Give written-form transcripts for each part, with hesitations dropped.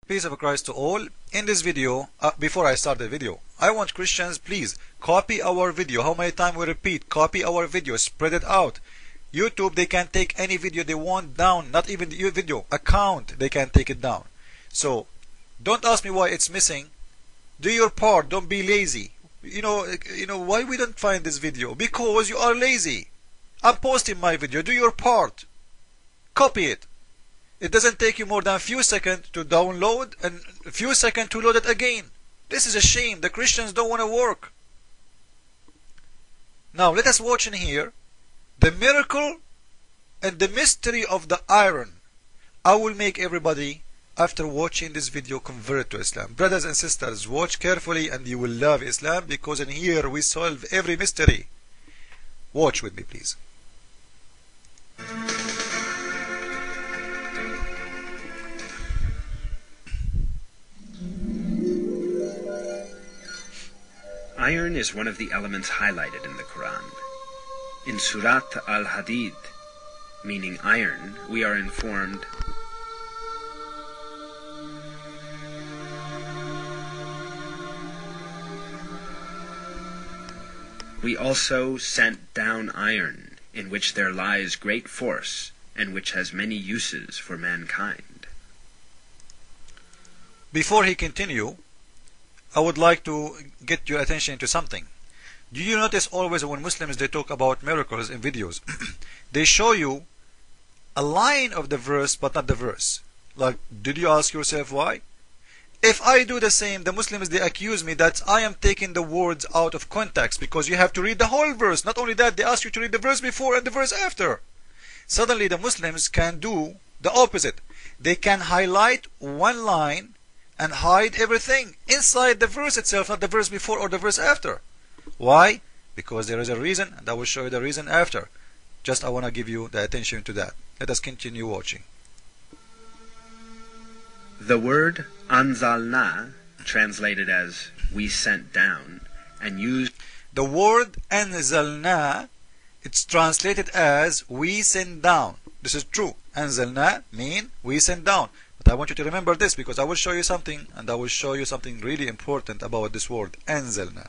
Peace of Christ to all. In this video, before I start the video, I want Christians, please copy our video. How many times we repeat, copy our video, spread it out. YouTube, they can take any video they want down, not even the video account, they can take it down. So don't ask me why it's missing. Do your part, don't be lazy. You know why we don't find this video? Because you are lazy. I'm posting my video, do your part. Copy it. It doesn't take you more than a few seconds to download and a few seconds to load it again. This is a shame. The Christians don't want to work. Now let us watch in here the miracle and the mystery of the iron. I will make everybody, after watching this video, convert to Islam. Brothers and sisters, watch carefully and you will love Islam, because in here we solve every mystery. Watch with me, please. Iron is one of the elements highlighted in the Quran. In Surat al-Hadid, meaning iron, we are informed, "We also sent down iron, in which there lies great force, and which has many uses for mankind." Before he continue, I would like to get your attention to something. Do you notice always when Muslims they talk about miracles in videos, they show you a line of the verse but not the verse? Like, did you ask yourself why? If I do the same, the Muslims they accuse me that I am taking the words out of context, because you have to read the whole verse. Not only that, they ask you to read the verse before and the verse after. Suddenly the Muslims can do the opposite. They can highlight one line and hide everything inside the verse itself, not the verse before or the verse after. Why? Because there is a reason, and I will show you the reason after. Just I want to give you the attention to that. Let us continue watching. The word anzalna, translated as "we sent down," and used... The word anzalna, it's translated as "we sent down." This is true. Anzalna mean we sent down. But I want you to remember this, because I will show you something, and I will show you something really important about this word anzalna.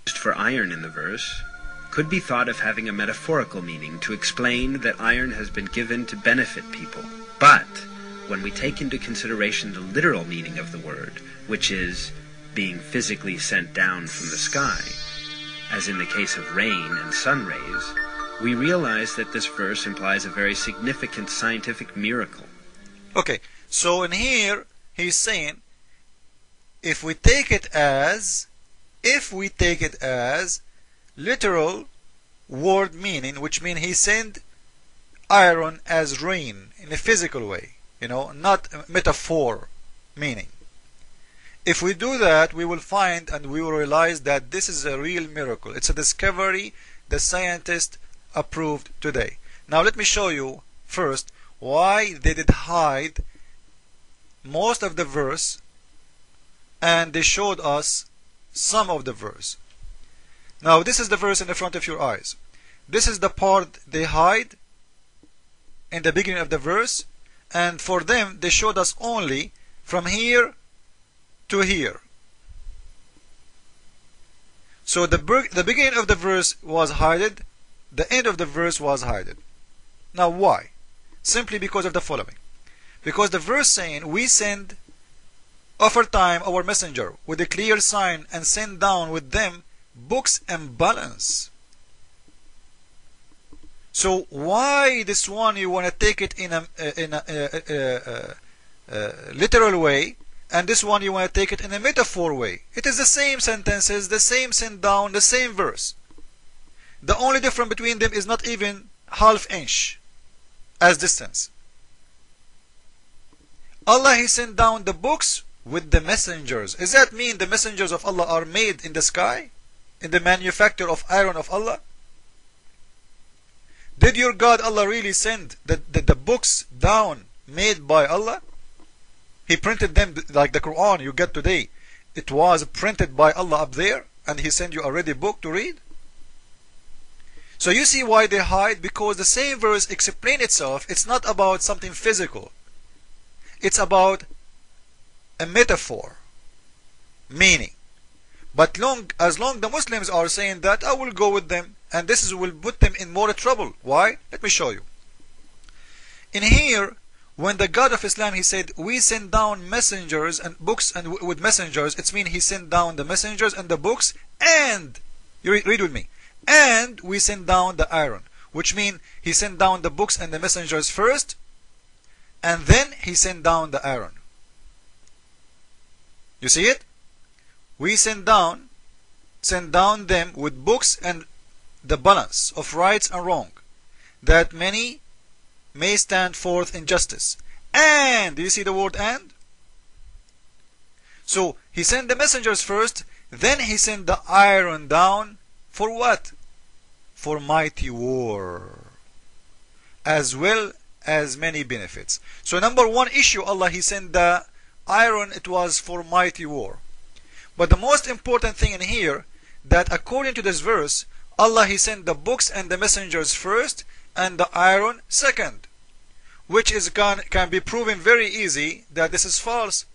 Used for iron in the verse could be thought of having a metaphorical meaning to explain that iron has been given to benefit people. But when we take into consideration the literal meaning of the word, which is being physically sent down from the sky, as in the case of rain and sun rays, we realize that this verse implies a very significant scientific miracle. Okay, so in here he's saying, if we take it as literal word meaning, which means he sent iron as rain in a physical way, not metaphor meaning. If we do that, we will find and we will realize that this is a real miracle. It's a discovery the scientists approved today. Now let me show you first why they did hide most of the verse, and they showed us some of the verse. Now this is the verse in the front of your eyes. This is the part they hide in the beginning of the verse, and for them they showed us only from here to here. So the beginning of the verse was hidden, the end of the verse was hidden. Now why? Simply because of the following. Because the verse saying, "We send aforetime our messenger with a clear sign, and send down with them books and balance." So why this one you want to take it in a literal way, and this one you want to take it in a metaphor way? It is the same sentences, the same send down, the same verse. The only difference between them is not even half inch as distance. Allah he sent down the books with the messengers. Does that mean the messengers of Allah are made in the sky, in the manufacture of iron of Allah? Did your God Allah really send the books down made by Allah? He printed them like the Quran you get today. It was printed by Allah up there, and he sent you a ready book to read. So you see why they hide, because the same verse explains itself. It's not about something physical. It's about a metaphor meaning. But as long the Muslims are saying that, I will go with them, and will put them in more trouble. Why? Let me show you. In here, when the God of Islam, he said, we send down messengers and books, and with messengers, it means he sent down the messengers and the books, and, you read with me, and we send down the iron, which means he sent down the books and the messengers first, and then he sent down the iron. You see it? We send down them with books and the balance of rights and wrong, that many may stand forth in justice. And, do you see the word and? So, he sent the messengers first, then he sent the iron down, for what? For mighty war, as well as many benefits. So number one issue, Allah, he sent the iron, it was for mighty war. But the most important thing in here, that according to this verse, Allah, he sent the books and the messengers first, and the iron second, which is can be proven very easy that this is false.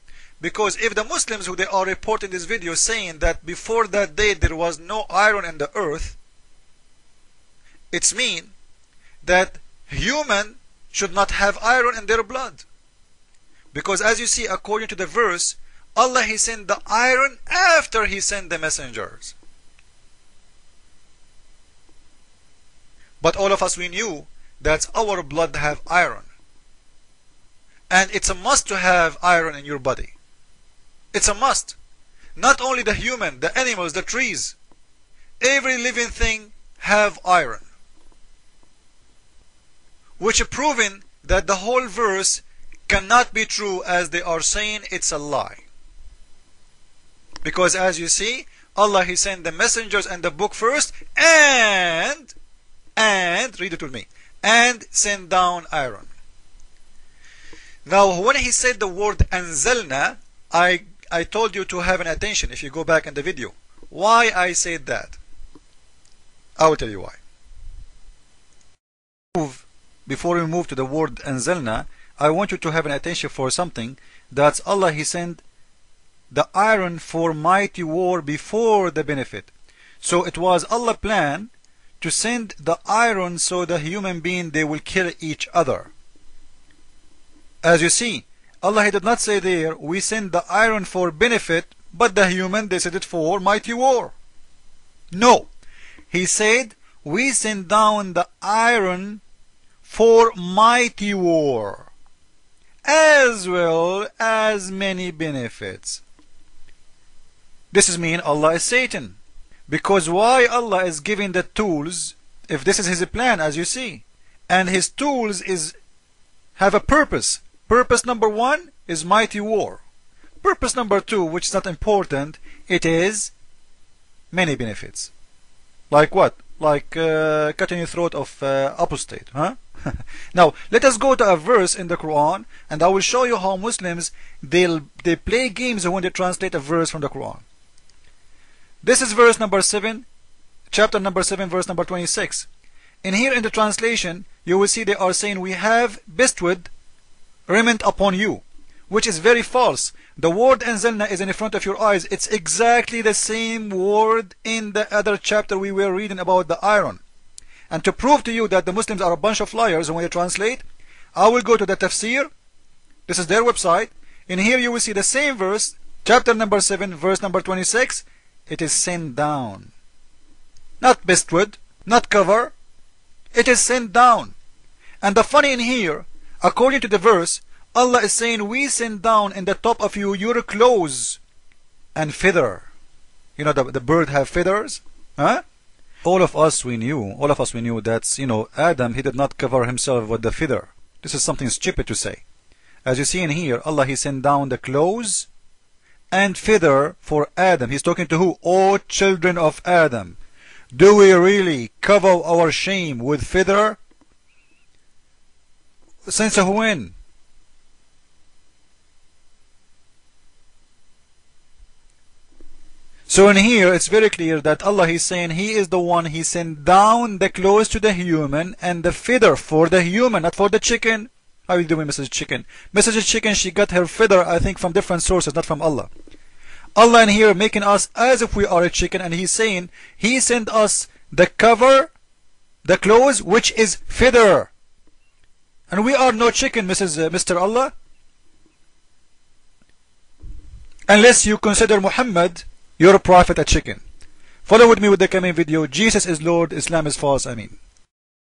Because if the Muslims who they are reporting this video saying that before that day there was no iron in the earth, it's mean that human should not have iron in their blood. Because as you see, according to the verse, Allah, he sent the iron after he sent the messengers. But all of us, we knew that our blood have iron, and it's a must to have iron in your body. It's a must. Not only the human, the animals, the trees, every living thing have iron, which proving that the whole verse cannot be true, as they are saying it's a lie. Because as you see, Allah, he sent the messengers and the book first, and read it with me, and send down iron. Now when he said the word anzalna, I told you to have an attention if you go back in the video. Why I said that? I will tell you why. Before we move to the word anzalna, I want you to have an attention for something. That's Allah, he sent the iron for mighty war before the benefit. So it was Allah's plan to send the iron so the human being, they will kill each other. As you see, Allah, he did not say there, we send the iron for benefit, but the human, they said it for mighty war. No. He said, we send down the iron for mighty war, as well as many benefits. This is mean Allah is Satan. Because why Allah is giving the tools, if this is his plan, as you see, and his tools have a purpose. Purpose number one is mighty war. Purpose number two, which is not important, it is many benefits. Like what? Like cutting the throat of apostate, huh? Now let us go to a verse in the Quran, and I will show you how Muslims they play games when they translate a verse from the Quran. This is verse number 7, chapter number 7, verse number 26. In here in the translation, you will see they are saying, we have bestowed raiment upon you, which is very false. The word anzalna is in front of your eyes. It's exactly the same word in the other chapter we were reading about the iron. And to prove to you that the Muslims are a bunch of liars when they translate, I will go to the tafsir. This is their website. In here you will see the same verse, chapter number 7, verse number 26. It is sent down. Not bestowed, not cover. It is sent down. And the funny in here, according to the verse, Allah is saying, we send down in the top of you your clothes and feather. You know, the bird have feathers, huh? All of us we knew that, Adam, he did not cover himself with the feather. This is something stupid to say. As you see in here, Allah, he sent down the clothes and feather for Adam. He's talking to who? Oh, children of Adam. Do we really cover our shame with feather? Since when? So in here it's very clear that Allah, he's saying he is the one, he sent down the clothes to the human and the feather for the human, not for the chicken. How are you doing, Mrs. Chicken? Mrs. Chicken, she got her feather, I think, from different sources, not from Allah. Allah in here making us as if we are a chicken, and He's saying He sent us the cover, the clothes, which is feather. And we are no chicken, Mr. Allah. Unless you consider Muhammad, your prophet, a chicken. Follow with me with the coming video. Jesus is Lord, Islam is false. Ameen.